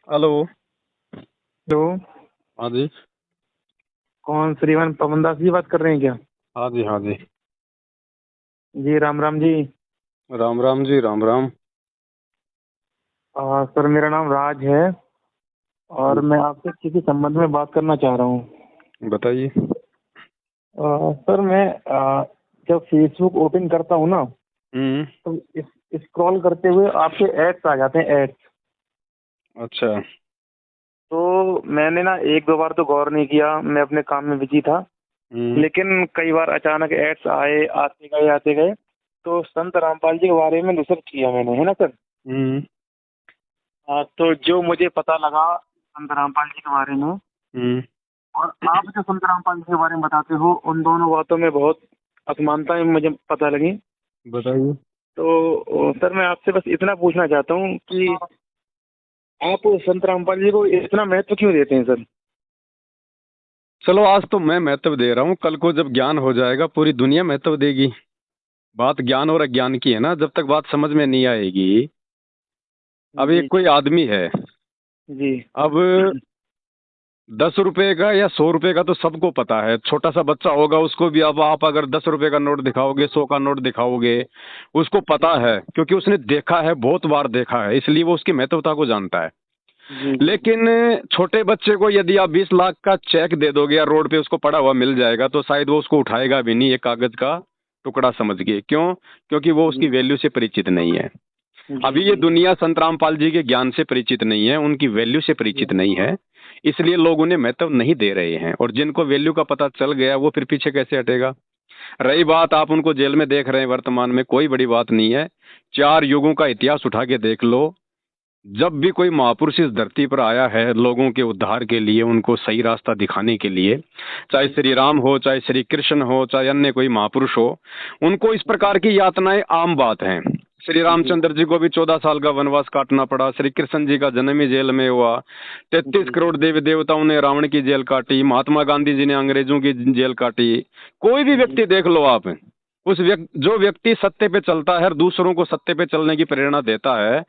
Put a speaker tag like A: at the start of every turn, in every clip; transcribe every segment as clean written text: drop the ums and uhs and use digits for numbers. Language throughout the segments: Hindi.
A: हेलो।
B: हेलो।
A: हाँ जी।
B: कौन श्रीमान पवन दास जी बात कर रहे हैं क्या?
A: हाँ जी, हाँ जी।
B: जी राम राम जी।
A: राम राम जी, राम राम।
B: सर मेरा नाम राज है और मैं आपसे किसी संबंध में बात करना चाह रहा हूँ।
A: बताइए।
B: सर मैं जब फेसबुक ओपन करता हूँ ना
A: हम्म।
B: तो स्क्रॉल करते हुए आपके एड्स आ जाते हैं, एड्स।
A: अच्छा।
B: तो मैंने ना एक दो बार तो गौर नहीं किया, मैं अपने काम में बिजी था।
A: हम्म।
B: लेकिन कई बार अचानक एड्स आए, आते गए आते गए। तो संत रामपाल जी के बारे में रिसर्च किया मैंने, है ना सर।
A: हम्म।
B: तो जो मुझे पता लगा संत रामपाल जी के बारे में,
A: हम्म।
B: और आप जो संत रामपाल जी के बारे में बताते हो, उन दोनों बातों में बहुत असमानताएं मुझे पता लगी।
A: बताइए।
B: तो सर मैं आपसे बस इतना पूछना चाहता हूँ कि आप संत रामपाल जी को इतना महत्व क्यों देते हैं सर?
A: चलो, आज तो मैं महत्व दे रहा हूँ, कल को जब ज्ञान हो जाएगा पूरी दुनिया महत्व देगी। बात ज्ञान और अज्ञान की है ना, जब तक बात समझ में नहीं आएगी। अब एक
B: जी
A: कोई आदमी है।
B: जी।
A: अब 10 रुपए का या 100 रुपए का तो सबको पता है, छोटा सा बच्चा होगा उसको भी। अब आप अगर 10 रुपए का नोट दिखाओगे, 100 का नोट दिखाओगे, उसको
B: जी
A: पता है क्योंकि उसने देखा है, बहुत बार देखा है, इसलिए वो उसकी महत्वता को जानता है।
B: जी। जी
A: लेकिन छोटे बच्चे को यदि आप 20 लाख का चेक दे दोगे या रोड पे उसको पड़ा हुआ मिल जाएगा, तो शायद वो उसको उठाएगा भी नहीं, एक कागज का टुकड़ा समझ के। क्यों? क्योंकि वो उसकी
B: जी।
A: वैल्यू से परिचित नहीं है।
B: जी
A: अभी ये
B: जी।
A: दुनिया संत रामपाल जी के ज्ञान से परिचित नहीं है, उनकी वैल्यू से
B: जी
A: परिचित नहीं है। इसलिए लोग उन्हें महत्व नहीं दे रहे हैं, और जिनको वैल्यू का पता चल गया वो फिर पीछे कैसे हटेगा। रही बात, आप उनको जेल में देख रहे हैं वर्तमान में, कोई बड़ी बात नहीं है। 4 युगों का इतिहास उठा के देख लो। जब भी कोई महापुरुष इस धरती पर आया है लोगों के उद्धार के लिए, उनको सही रास्ता दिखाने के लिए, चाहे
B: जी।
A: श्री राम हो, चाहे श्री कृष्ण हो, चाहे अन्य कोई महापुरुष हो, उनको इस प्रकार की यातनाएं आम बात हैं। श्री
B: जी
A: रामचंद्र जी को भी 14 साल का वनवास काटना पड़ा। श्री कृष्ण जी का जन्म ही जेल में हुआ। 33
B: जी।
A: करोड़ देवी देवताओं ने रावण की जेल काटी। महात्मा गांधी जी ने अंग्रेजों की जेल काटी। कोई भी
B: जी
A: व्यक्ति देख लो आप। जो व्यक्ति सत्य पे चलता है और दूसरों को सत्य पे चलने की प्रेरणा देता है,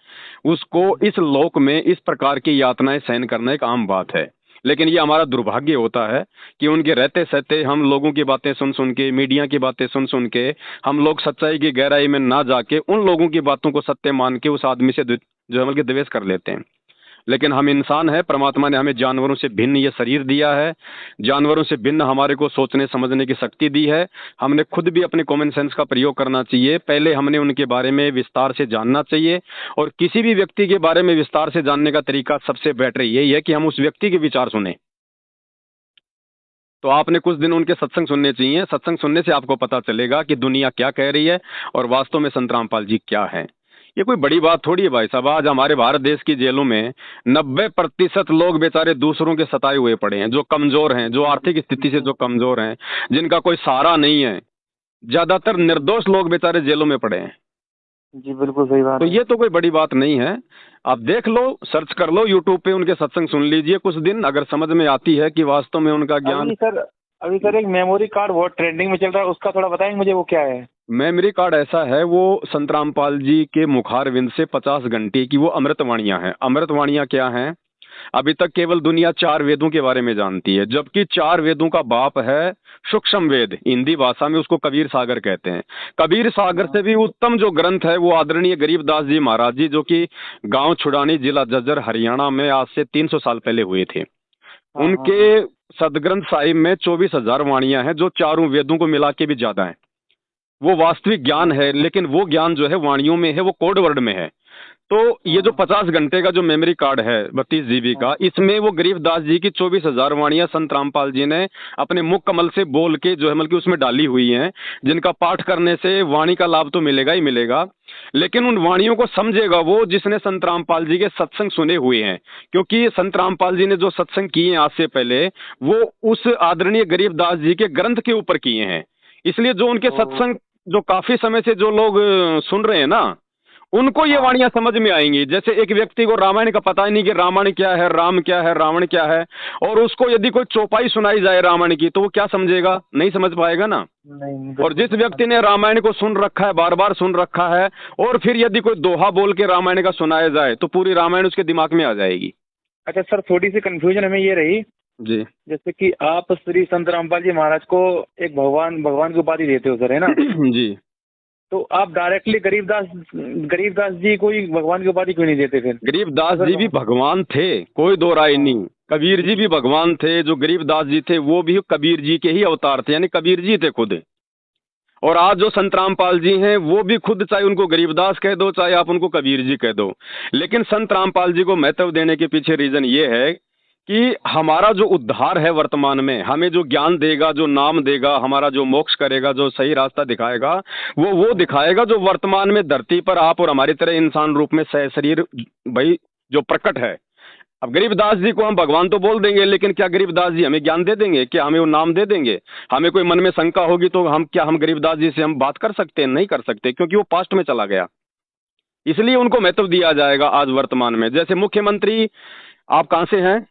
A: उसको
B: जी।
A: इस लोक में इस प्रकार की यातनाएं सहन करना एक आम बात है। लेकिन ये हमारा दुर्भाग्य होता है कि उनके रहते सहते हम लोगों की बातें सुन सुन के, मीडिया की बातें सुन सुन के, हम लोग सच्चाई की गहराई में ना जाके उन लोगों की बातों को सत्य मान के उस आदमी से जो है बल्कि द्वेष कर लेते हैं। लेकिन हम इंसान हैं, परमात्मा ने हमें जानवरों से भिन्न ये शरीर दिया है। जानवरों से भिन्न हमारे को सोचने समझने की शक्ति दी है। हमने खुद भी अपने कॉमन सेंस का प्रयोग करना चाहिए। पहले हमने उनके बारे में विस्तार से जानना चाहिए। और किसी भी व्यक्ति के बारे में विस्तार से जानने का तरीका सबसे बेटर यही है कि हम उस व्यक्ति के विचार सुने। तो आपने कुछ दिन उनके सत्संग सुनने चाहिए। सत्संग सुनने से आपको पता चलेगा कि दुनिया क्या कह रही है और वास्तव में संत रामपाल जी क्या है। ये कोई बड़ी बात थोड़ी है भाई साहब। आज हमारे भारत देश की जेलों में 90% लोग बेचारे दूसरों के सताए हुए पड़े हैं, जो कमजोर हैं, जो आर्थिक स्थिति से जो कमजोर हैं, जिनका कोई सहारा नहीं है। ज्यादातर निर्दोष लोग बेचारे जेलों में पड़े हैं।
B: जी बिल्कुल सही
A: तो
B: बात है।
A: ये तो कोई बड़ी बात नहीं है। आप देख लो, सर्च कर लो यूट्यूब पे, उनके सत्संग सुन लीजिए कुछ दिन। अगर समझ में आती है कि वास्तव में उनका ज्ञान।
B: अभी सर अभी सर एक मेमोरी कार्ड बहुत ट्रेंडिंग में चल रहा है, उसका थोड़ा बताएंगे मुझे वो क्या है?
A: मेमोरी कार्ड ऐसा है, वो संत रामपाल जी के मुखारविंद से 50 घंटे की वो अमृतवाणियां हैं। अमृतवाणियां क्या हैं? अभी तक केवल दुनिया 4 वेदों के बारे में जानती है, जबकि 4 वेदों का बाप है सूक्ष्म वेद। हिंदी भाषा में उसको कबीर सागर कहते हैं। कबीर सागर
B: हाँ
A: से भी उत्तम जो ग्रंथ है वो आदरणीय गरीबदास जी महाराज जी, जो कि गांव छुड़ानी, जिला जज्जर, हरियाणा में आज से 300 साल पहले हुए थे।
B: हाँ हाँ हाँ।
A: उनके सदग्रंथ साहिब में 24,000 वाणियां हैं, जो चारों वेदों को मिला के भी ज्यादा है। वो वास्तविक ज्ञान
B: जी।
A: है, लेकिन वो ज्ञान जो है वाणियों में है, वो कोड वर्ड में है। तो ये जो
B: हाँ
A: 50 घंटे का जो मेमोरी कार्ड है 32 GB
B: हाँ।
A: का, इसमें वो गरीबदास जी की 24,000 वाणियां संत रामपाल जी ने अपने मुख कमल से बोल के जो है बल्कि उसमें डाली हुई हैं, जिनका पाठ करने से वाणी का लाभ तो मिलेगा ही मिलेगा। लेकिन उन वाणियों को समझेगा वो जिसने संत रामपाल जी के सत्संग सुने हुए हैं। क्योंकि संत रामपाल जी ने जो सत्संग किए हैं आज से पहले, वो उस आदरणीय गरीबदास जी के ग्रंथ के ऊपर किए हैं। इसलिए जो उनके
B: ओ।
A: सत्संग जो काफी समय से जो लोग सुन रहे हैं ना, उनको ये
B: हाँ
A: वाणियां समझ में आएंगी। जैसे एक व्यक्ति को रामायण का पता ही नहीं कि रामायण क्या है, राम क्या है, रावण क्या है, और उसको यदि कोई चौपाई सुनाई जाए रामायण की, तो वो क्या समझेगा? नहीं समझ पाएगा ना।
B: नहीं
A: और
B: बिल्कुल
A: जिस
B: नहीं
A: व्यक्ति ने
B: समझ।
A: रामायण को सुन रखा है, बार बार सुन रखा है, और फिर यदि कोई दोहा बोल के रामायण का सुनाया जाए, तो पूरी रामायण उसके दिमाग में आ जाएगी।
B: अच्छा सर, थोड़ी सी कंफ्यूजन हमें ये रही,
A: जी।
B: जैसे कि आप श्री संत रामपाल जी महाराज को एक भगवान भगवान की उपाधि देते हो सर, है ना?
A: जी।
B: तो आप डायरेक्टली गरीबदास जी को ही भगवान की उपाधि क्यों नहीं देते फिर?
A: गरीबदास
B: अगर
A: जी भी भगवान थे, कोई दो राय
B: हाँ।
A: नहीं। कबीर जी भी भगवान थे, जो गरीबदास जी थे वो भी कबीर जी के ही अवतार थे, यानी कबीर जी थे खुद। और आज जो संत रामपाल जी हैं वो भी खुद, चाहे उनको गरीबदास कह दो चाहे आप उनको कबीर जी कह दो, लेकिन संत रामपाल जी को महत्व देने के पीछे रीजन ये है कि हमारा जो उद्धार है वर्तमान में, हमें जो ज्ञान देगा, जो नाम देगा, हमारा जो मोक्ष करेगा, जो सही रास्ता दिखाएगा, वो दिखाएगा जो वर्तमान में धरती पर आप और हमारी तरह इंसान रूप में सशरीर भाई जो प्रकट है। अब गरीबदास जी को हम भगवान तो बोल देंगे, लेकिन क्या गरीबदास जी हमें ज्ञान दे देंगे? क्या हमें वो नाम दे देंगे? हमें कोई मन में शंका होगी तो हम गरीबदास जी से हम बात कर सकते हैं? नहीं कर सकते, क्योंकि वो पास्ट में चला गया। इसलिए उनको महत्व दिया जाएगा आज वर्तमान में। जैसे मुख्यमंत्री, आप कहाँ से हैं?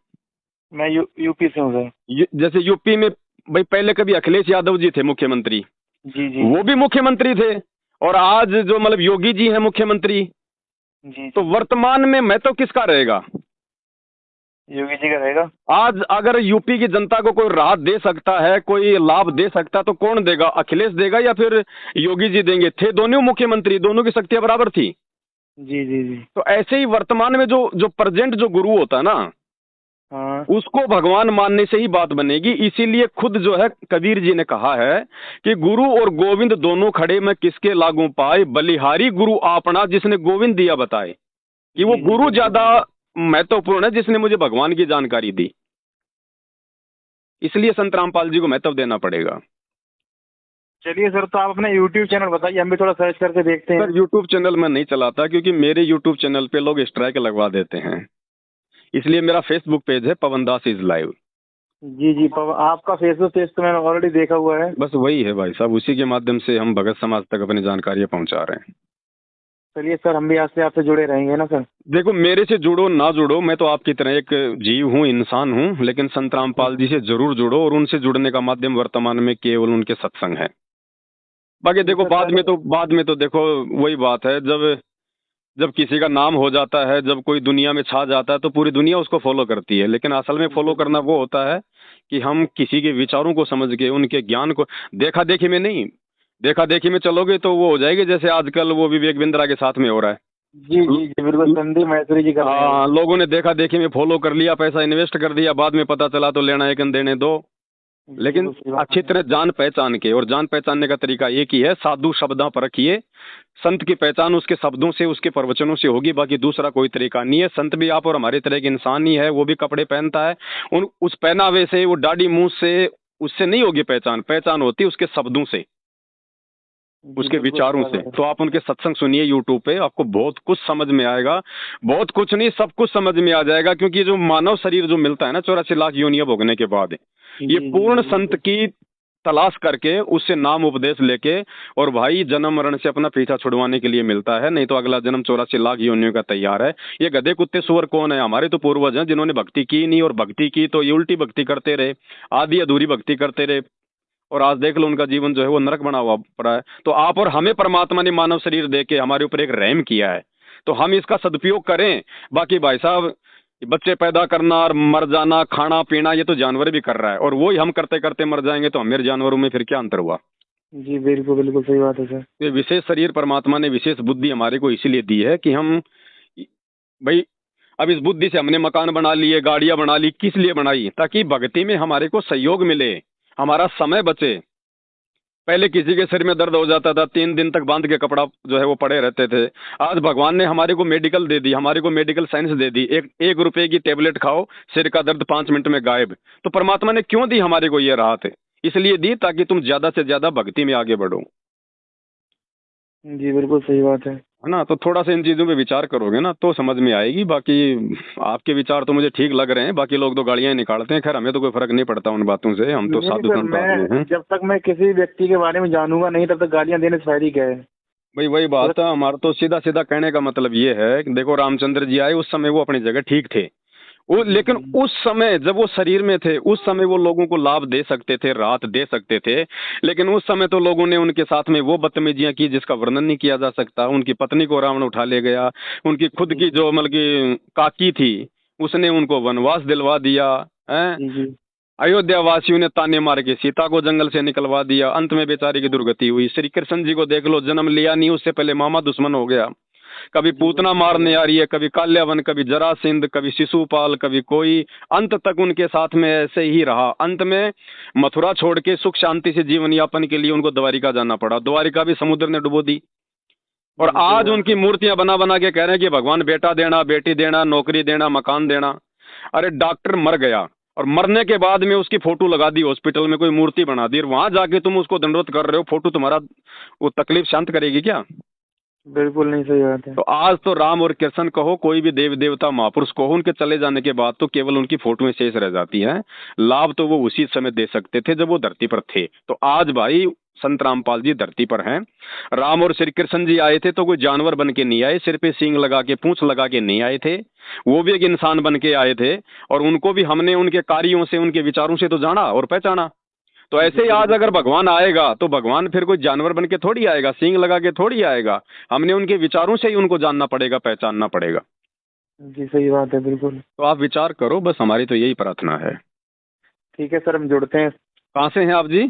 B: मैं यूपी से हूँ सर।
A: जैसे यूपी में भाई पहले कभी अखिलेश यादव जी थे मुख्यमंत्री,
B: जी जी
A: वो भी मुख्यमंत्री थे, और आज जो मतलब योगी जी हैं मुख्यमंत्री।
B: जी।
A: तो वर्तमान में महत्व किसका रहेगा?
B: योगी जी का रहेगा।
A: आज अगर यूपी की जनता को कोई राहत दे सकता है, कोई लाभ दे सकता, तो कौन देगा? अखिलेश देगा या फिर योगी जी देंगे? थे दोनों मुख्यमंत्री, दोनों की शक्तियां बराबर थी।
B: जी जी जी।
A: तो ऐसे ही वर्तमान में जो जो प्रेजेंट जो गुरु होता है ना,
B: हाँ
A: उसको भगवान मानने से ही बात बनेगी। इसीलिए खुद जो है कबीर जी ने कहा है कि गुरु और गोविंद दोनों खड़े मैं किसके लागू पाए, बलिहारी गुरु आपना जिसने गोविंद दिया बताए। कि वो
B: जी जी
A: गुरु
B: बिल्कुल।
A: ज्यादा महत्वपूर्ण है जिसने मुझे भगवान की जानकारी दी। इसलिए संत रामपाल जी को महत्व देना पड़ेगा।
B: चलिए सर, तो आप अपना यूट्यूब चैनल बताइए, हम भी थोड़ा सर्च करके देखते हैं।
A: सर यूट्यूब चैनल मैं नहीं चलाता, क्योंकि मेरे यूट्यूब चैनल पे लोग स्ट्राइक लगवा देते हैं। इसलिए मेरा फेसबुक पेज है पवन दास इज लाइव।
B: जी जी, आपका फेसबुक पेज तो मैंने ऑलरेडी देखा हुआ है।
A: बस वही है भाई साहब, उसी के माध्यम से हम भगत समाज तक अपनी जानकारियां पहुंचा रहे हैं।
B: चलिए सर, हम भी आज से आपसे जुड़े रहेंगे ना सर।
A: देखो, मेरे से जुड़ो ना जुड़ो, मैं तो आपकी तरह एक जीव हूँ, इंसान हूँ, लेकिन संत रामपाल जी से जरूर जुड़ो, और उनसे जुड़ने का माध्यम वर्तमान में केवल उनके सत्संग है। बाकी देखो बाद में तो देखो वही बात है, जब जब किसी का नाम हो जाता है, जब कोई दुनिया में छा जाता है तो पूरी दुनिया उसको फॉलो करती है। लेकिन असल में फॉलो करना वो होता है कि हम किसी के विचारों को समझ के, उनके ज्ञान को, देखा देखी में नहीं। देखा देखी में चलोगे तो वो हो जाएगी जैसे आजकल वो विवेक बिंद्रा के साथ में हो रहा है।
B: जी जी जी बिल्कुल, संदीप महेश्वरी जी कर रहे हैं।
A: हाँ, लोगों ने देखा देखी में फॉलो कर लिया, पैसा इन्वेस्ट कर दिया, बाद में पता चला तो लेना एक देने दो। लेकिन
B: बिल्कुल सही बात
A: अच्छी
B: है।
A: तरह जान पहचान के, और जान पहचानने का तरीका एक ही है, साधु शब्दां परखिए। संत की पहचान उसके शब्दों से, उसके प्रवचनों से होगी, बाकी दूसरा कोई तरीका नहीं है। संत भी आप और हमारे तरह के इंसान ही है, वो भी कपड़े पहनता है, उस पहनावे से, वो दाढ़ी मूछ से, उससे नहीं होगी पहचान। पहचान होती उसके शब्दों से, उसके
B: बिल्कुल
A: विचारों
B: सही
A: से।
B: बात है।
A: तो आप उनके सत्संग सुनिए यूट्यूब पे, आपको बहुत कुछ समझ में आएगा। बहुत कुछ नहीं, सब कुछ समझ में आ जाएगा, क्योंकि जो मानव शरीर जो मिलता है ना 84 लाख योनियां भोगने के बाद, ये
B: जी जी
A: पूर्ण
B: जी
A: संत की तलाश करके, उससे नाम उपदेश लेके, और भाई जन्म मरण से अपना पीछा छुड़वाने के लिए मिलता है। नहीं तो अगला जन्म 84 लाख योनियों का तैयार है। ये गधे कुत्ते सुअर कौन है? हमारे तो पूर्वज हैं, जिन्होंने भक्ति की नहीं, और भक्ति की तो ये उल्टी भक्ति करते रहे, आधी अधूरी भक्ति करते रहे, और आज देख लो उनका जीवन जो है वो नरक बना हुआ पड़ा है। तो आप और हमें परमात्मा ने मानव शरीर दे के हमारे ऊपर एक रहम किया है, तो हम इसका सदुपयोग करें। बाकी भाई साहब, बच्चे पैदा करना और मर जाना, खाना पीना, ये तो जानवर भी कर रहा है, और वही हम करते करते मर जाएंगे, तो हमारे जानवरों में फिर क्या अंतर हुआ?
B: जी बिल्कुल बिल्कुल सही बात है सर।
A: ये विशेष शरीर परमात्मा ने विशेष बुद्धि हमारे को इसीलिए दी है कि हम भाई, अब इस बुद्धि से हमने मकान बना लिए, गाड़ियां बना ली, किस लिए बनाई? ताकि भक्ति में हमारे को सहयोग मिले, हमारा समय बचे। पहले किसी के सिर में दर्द हो जाता था, 3 दिन तक बांध के कपड़ा जो है वो पड़े रहते थे। आज भगवान ने हमारे को मेडिकल दे दी, हमारे को मेडिकल साइंस दे दी। एक रुपए की टेबलेट खाओ, सिर का दर्द 5 मिनट में गायब। तो परमात्मा ने क्यों दी हमारे को ये राहत? इसलिए दी ताकि तुम ज्यादा से ज्यादा भक्ति में आगे बढ़ो,
B: जी बिल्कुल सही बात है।
A: है ना? तो थोड़ा सा इन चीजों पे विचार करोगे ना तो समझ में आएगी। बाकी आपके विचार तो मुझे ठीक लग रहे हैं, बाकी लोग तो गालियां ही निकालते हैं। खैर, हमें तो कोई फर्क नहीं पड़ता उन बातों से, हम तो
B: नहीं
A: साधु
B: सर,
A: संत आदमी
B: मैं
A: हैं।
B: जब तक मैं किसी व्यक्ति के बारे में जानूंगा नहीं, तब तक गालियां देने से फायदा क्या है?
A: भाई वही बात है, हमारा तो सीधा सीधा कहने का मतलब ये है कि देखो, रामचंद्र जी आए उस समय वो अपनी जगह ठीक थे, वो, लेकिन उस समय जब वो शरीर में थे, उस समय वो लोगों को लाभ दे सकते थे, राहत दे सकते थे। लेकिन उस समय तो लोगों ने उनके साथ में वो बदतमीजियां की जिसका वर्णन नहीं किया जा सकता। उनकी पत्नी को रावण उठा ले गया, उनकी खुद की जो मतलब की काकी थी उसने उनको वनवास दिलवा दिया है।
B: जी जी।
A: अयोध्या वासियों ने ताने मार के सीता को जंगल से निकलवा दिया, अंत में बेचारी की दुर्गति हुई। श्री कृष्ण जी को देख लो, जन्म लिया नहीं, उससे पहले मामा दुश्मन हो गया। कभी
B: जी
A: पूतना
B: बिल्कुल सही
A: मारने
B: बात।
A: आ रही है, कभी काल्यावन, कभी जरासिंध, कभी शिशुपाल, कभी कोई। अंत तक उनके साथ में ऐसे ही रहा। अंत में मथुरा छोड़ के सुख शांति से जीवन यापन के लिए उनको द्वारिका जाना पड़ा। द्वारिका भी समुद्र ने डुबो दी। और
B: बिल्कुल सही
A: आज
B: बात
A: उनकी
B: है।
A: मूर्तियां बना बना के कह रहे हैं कि भगवान बेटा देना, बेटी देना, नौकरी देना, मकान देना। अरे डॉक्टर मर गया और मरने के बाद में उसकी फोटो लगा दी हॉस्पिटल में, कोई मूर्ति बना दी, और वहां जाके तुम उसको दंडवत कर रहे हो। फोटो तुम्हारा वो तकलीफ शांत करेगी क्या?
B: बिल्कुल नहीं, सही बात है।
A: तो आज तो राम और कृष्ण कहो, कोई भी देव देवता महापुरुष कहो, उनके चले जाने के बाद तो केवल उनकी फोटोएं शेष रह जाती हैं। लाभ तो वो उसी समय दे सकते थे जब वो धरती पर थे। तो आज भाई संत रामपाल जी धरती पर हैं। राम और श्री कृष्ण जी आए थे तो कोई जानवर बन के नहीं आए, सिर पे सींग लगा के पूंछ लगा के नहीं आए थे। वो भी एक इंसान बन के आए थे, और उनको भी हमने उनके कार्यों से, उनके विचारों से तो जाना और पहचाना। तो
B: जी
A: ऐसे ही आज
B: बिल्कुल
A: अगर
B: सही बात।
A: भगवान आएगा तो भगवान फिर कोई जानवर बन के थोड़ी आएगा, सींग लगा के थोड़ी आएगा। हमने उनके विचारों से ही उनको जानना पड़ेगा, पहचानना पड़ेगा।
B: जी सही बात है, बिल्कुल।
A: तो आप विचार करो, बस हमारी तो यही प्रार्थना है।
B: ठीक है सर, हम जुड़ते हैं।
A: कहाँ से हैं आप जी?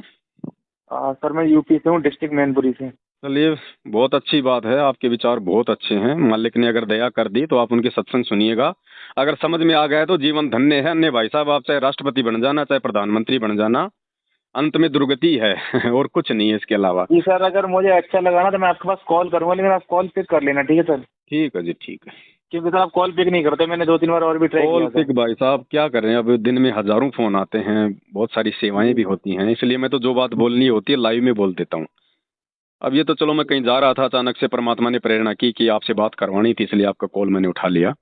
B: सर मैं यूपी से हूँ, डिस्ट्रिक्ट मैनपुरी से।
A: चलिए, बहुत अच्छी बात है, आपके विचार बहुत अच्छे हैं। मालिक ने अगर दया कर दी तो आप उनके सत्संग सुनिएगा। अगर समझ में आ गया तो जीवन धन्य है। अन्य भाई साहब, आप चाहे राष्ट्रपति बन जाना, चाहे प्रधानमंत्री बन जाना, अंत में दुर्गति है और कुछ नहीं है इसके अलावा।
B: जी सर, अगर मुझे अच्छा लगा ना तो मैं आपके पास कॉल करूंगा, लेकिन आप कॉल पिक कर लेना, ठीक है सर?
A: ठीक है जी, ठीक है।
B: क्योंकि सर आप कॉल पिक नहीं करते, मैंने 2-3 बार और भी ट्राई
A: कॉल
B: किया था।
A: पिक भाई साहब क्या कर रहे हैं, अब दिन में हजारों फोन आते हैं, बहुत सारी सेवाएं
B: जी
A: भी होती हैं, इसलिए मैं तो जो बात बोलनी होती है लाइव में बोल देता हूँ। अब ये तो चलो, मैं कहीं जा रहा था, अचानक से परमात्मा ने प्रेरणा की कि आपसे बात करवानी थी, इसलिए आपका कॉल मैंने उठा लिया।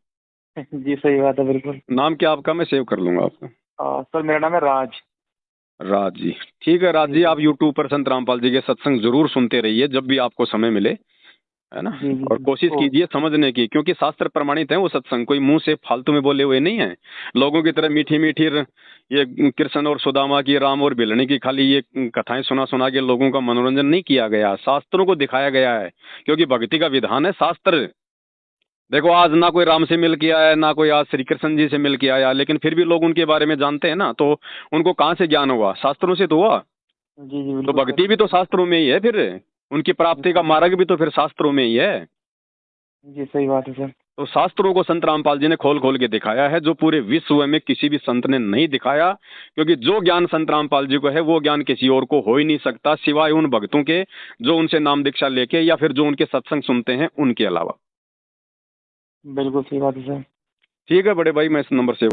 B: जी सही बात है, बिल्कुल।
A: नाम क्या आपका? मैं सेव कर लूंगा आपका।
B: सर मेरा नाम है राज।
A: राज जी, ठीक है राज
B: जी
A: जी,
B: सर।
A: आप यूट्यूब पर संत रामपाल जी के सत्संग जरूर सुनते रहिए जब भी आपको समय मिले, है ना।
B: जी जी
A: और
B: जी।
A: कोशिश
B: ओ।
A: कीजिए समझने की, क्योंकि शास्त्र प्रमाणित है वो सत्संग, कोई मुंह से फालतू में बोले हुए नहीं है। लोगों की तरह मीठी मीठी ये कृष्ण और सुदामा की, राम और भिलनी की खाली ये कथाएं सुना सुना के लोगों का मनोरंजन नहीं किया गया, शास्त्रों को दिखाया गया है। क्योंकि भक्ति का विधान है शास्त्र। देखो, आज ना कोई राम से मिल के आया, ना कोई आज श्री कृष्ण जी से मिल के आया, लेकिन फिर भी लोग उनके बारे में जानते हैं ना। तो उनको कहाँ से ज्ञान हुआ? शास्त्रों से तो हुआ।
B: जी जी
A: तो
B: बिल्कुल सर।
A: भक्ति भी तो शास्त्रों में ही है फिर। उनकी प्राप्ति का
B: जी
A: मार्ग भी तो फिर शास्त्रों में ही है।
B: जी सही बात है सर।
A: तो शास्त्रों को संत रामपाल जी ने खोल खोल के दिखाया है, जो पूरे विश्व में किसी भी संत ने नहीं दिखाया। क्योंकि जो ज्ञान संत रामपाल जी को है वो ज्ञान किसी और को हो ही नहीं सकता, सिवाय उन भक्तों के जो उनसे नाम दीक्षा लेके या फिर जो उनके सत्संग सुनते हैं, उनके अलावा।
B: बिल्कुल सही बात है सर।
A: ठीक है बड़े भाई, मैं इस नंबर से